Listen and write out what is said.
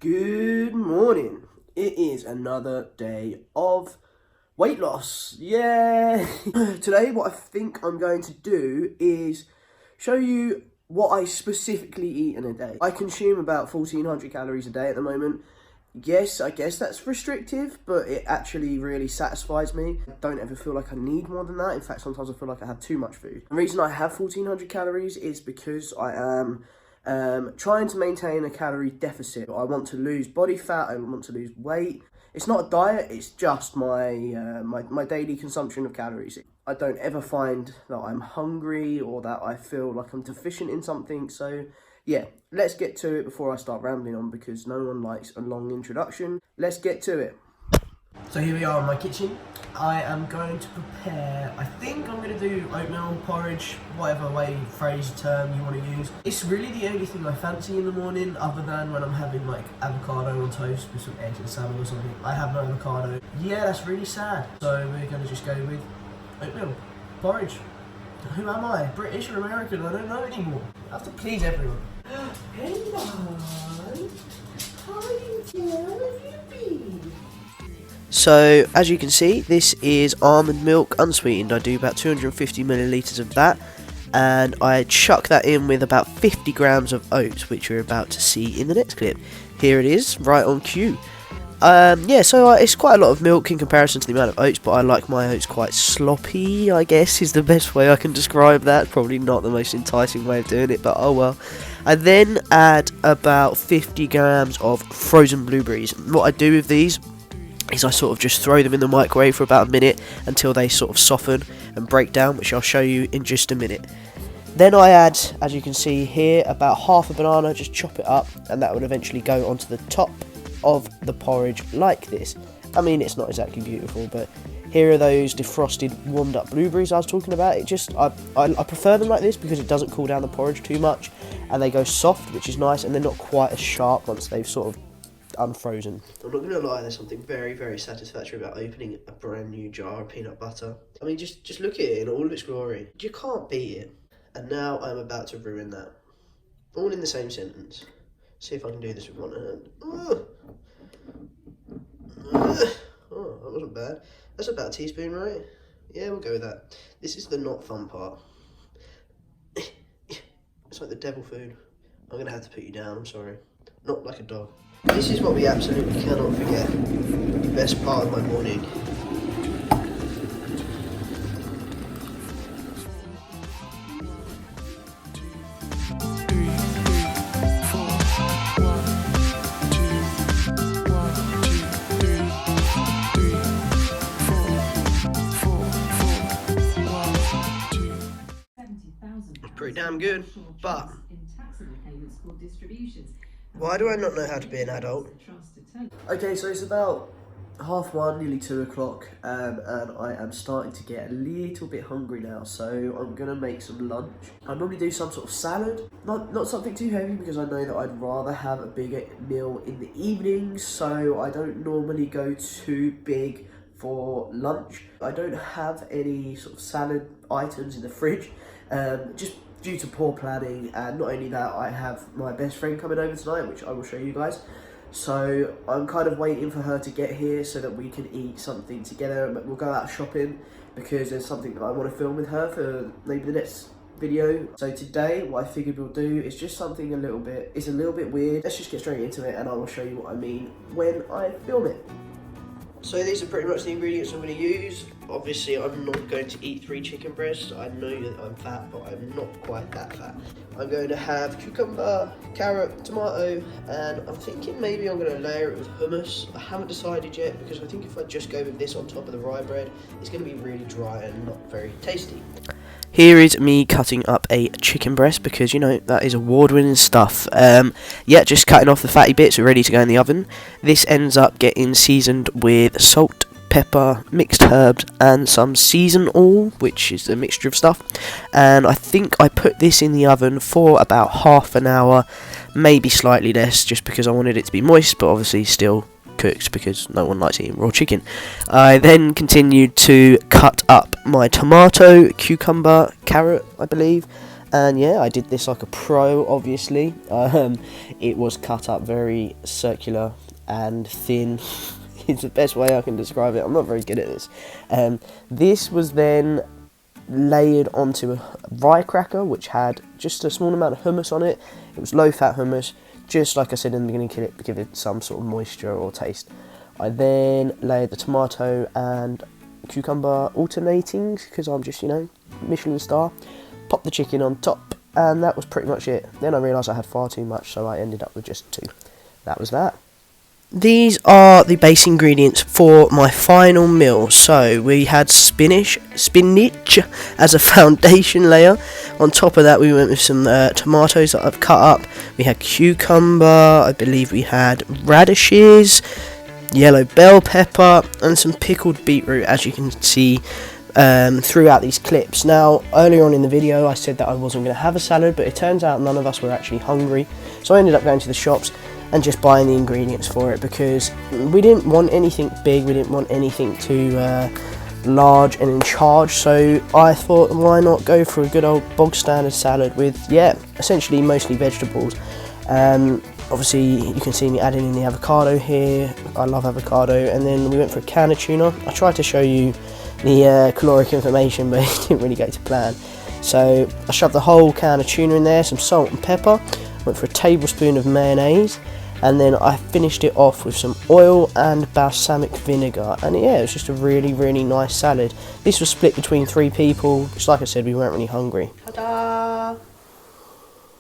Good morning. It is another day of weight loss. Yeah. Today what I think I'm going to do is show you what I specifically eat in a day. I consume about 1400 calories a day at the moment. Yes, I guess that's restrictive, but it actually really satisfies me. I don't ever feel like I need more than that. In fact, sometimes I feel like I have too much food. The reason I have 1400 calories is because I am trying to maintain a calorie deficit. I want to lose body fat, I want to lose weight. It's not a diet, it's just my daily consumption of calories. I don't ever find that I'm hungry or that I feel like I'm deficient in something. So yeah, let's get to it before I start rambling on, because no one likes a long introduction. Let's get to it. So here we are in my kitchen. I am going to prepare, I think I'm going to do oatmeal porridge, whatever way, phrase, term you want to use. It's really the only thing I fancy in the morning, other than when I'm having like avocado on toast with some eggs and salmon or something. I have no avocado. Yeah, that's really sad. So we're going to just go with oatmeal porridge. Who am I? British or American? I don't know anymore. I have to please everyone. Hey man, how are you doing? Where have you been? So, as you can see, this is almond milk unsweetened. I do about 250 millilitres of that, and I chuck that in with about 50 grams of oats, which you're about to see in the next clip. Here it is, right on cue. So it's quite a lot of milk in comparison to the amount of oats, but I like my oats quite sloppy, I guess is the best way I can describe that. Probably not the most enticing way of doing it, but oh well. I then add about 50 grams of frozen blueberries. What I do with these is I sort of just throw them in the microwave for about a minute until they sort of soften and break down, which I'll show you in just a minute. Then I add, as you can see here, about half a banana, just chop it up, and that would eventually go onto the top of the porridge like this. I mean, it's not exactly beautiful, but here are those defrosted, warmed up blueberries I was talking about. I prefer them like this because it doesn't cool down the porridge too much, and they go soft, which is nice, and they're not quite as sharp once they've sort of unfrozen. I'm not going to lie, there's something very, very satisfactory about opening a brand new jar of peanut butter. I mean, just look at it in all of its glory. You can't beat it. And now I'm about to ruin that. All in the same sentence. See if I can do this with one hand. Oh, that wasn't bad. That's about a teaspoon, right? Yeah, we'll go with that. This is the not fun part. It's like the devil food. I'm going to have to put you down, I'm sorry. Not like a dog. This is what we absolutely cannot forget. The best part of my morning. It's pretty damn good, but why do I not know how to be an adult? Okay, so it's about 1:30, nearly 2 o'clock, and I am starting to get a little bit hungry now, so I'm going to make some lunch. I normally do some sort of salad, not something too heavy, because I know that I'd rather have a bigger meal in the evenings, so I don't normally go too big for lunch. I don't have any sort of salad items in the fridge, just due to poor planning, and not only that, I have my best friend coming over tonight, which I will show you guys. So I'm kind of waiting for her to get here so that we can eat something together. We'll go out shopping because there's something that I want to film with her for maybe the next video. So today, what I figured we'll do is just something it's a little bit weird. Let's just get straight into it, and I will show you what I mean when I film it. So these are pretty much the ingredients I'm going to use. Obviously, I'm not going to eat 3 chicken breasts. I know that I'm fat, but I'm not quite that fat. I'm going to have cucumber, carrot, tomato, and I'm thinking maybe I'm going to layer it with hummus. I haven't decided yet, because I think if I just go with this on top of the rye bread, it's going to be really dry and not very tasty. Here is me cutting up a chicken breast, because, you know, that is award-winning stuff. Yeah, just cutting off the fatty bits, ready to go in the oven. This ends up getting seasoned with salt, pepper, mixed herbs, and some season oil, which is a mixture of stuff. And I think I put this in the oven for about half an hour, maybe slightly less, just because I wanted it to be moist, but obviously still cooked, because no one likes eating raw chicken. I then continued to cut up my tomato, cucumber, carrot, I believe, And yeah, I did this like a pro, obviously. It was cut up very circular and thin. It's the best way I can describe it. I'm not very good at this. This was then layered onto a rye cracker, which had just a small amount of hummus on it. It was low-fat hummus, just like I said in the beginning, to give it some sort of moisture or taste. I then layered the tomato and cucumber alternating, because I'm just, you know, Michelin star. Popped the chicken on top, and that was pretty much it. Then I realised I had far too much, so I ended up with just 2. That was that. These are the base ingredients for my final meal. So we had spinach as a foundation layer. On top of that, we went with some tomatoes that I've cut up. We had cucumber, I believe we had radishes, yellow bell pepper, and some pickled beetroot, as you can see throughout these clips. Now, earlier on in the video, I said that I wasn't going to have a salad, but it turns out none of us were actually hungry. So I ended up going to the shops and just buying the ingredients for it, because we didn't want anything big, we didn't want anything too large and in charge. So I thought, why not go for a good old bog standard salad with, yeah, essentially mostly vegetables. Obviously you can see me adding in the avocado here. I love avocado. And then we went for a can of tuna. I tried to show you the caloric information, but it didn't really go to plan. So I shoved the whole can of tuna in there, some salt and pepper, went for a tablespoon of mayonnaise, and then I finished it off with some oil and balsamic vinegar. And yeah, it was just a really, really nice salad. This was split between 3 people. Just like I said, we weren't really hungry. Ta-da!